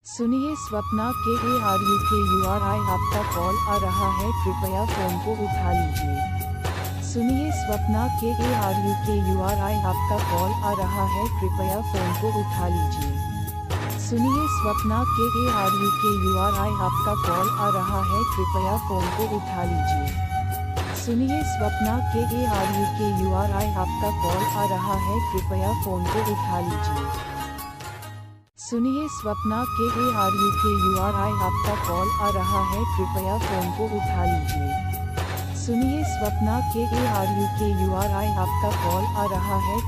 सुनिए स्वप्ना KARUKURI आपका call आ रहा है, कृपया फोन को उठा लीजिए। सुनिए स्वप्ना KARUKURI आपका कॉल आ रहा है, कृपया फोन को उठा लीजिए। सुनिए स्वप्ना KARUKURI आपका कॉल आ रहा है, कृपया फोन को उठा लीजिए। सुनिए स्वप्ना KARUKURI आपका कॉल आ रहा है, कृपया फोन को उठा लीजिए। सुनिए स्वप्ना KARUKURI आपका कॉल आ रहा है, कृपया फोन को उठा लीजिए। सुनिए स्वप्ना KARUKURI आपका कॉल आ रहा है।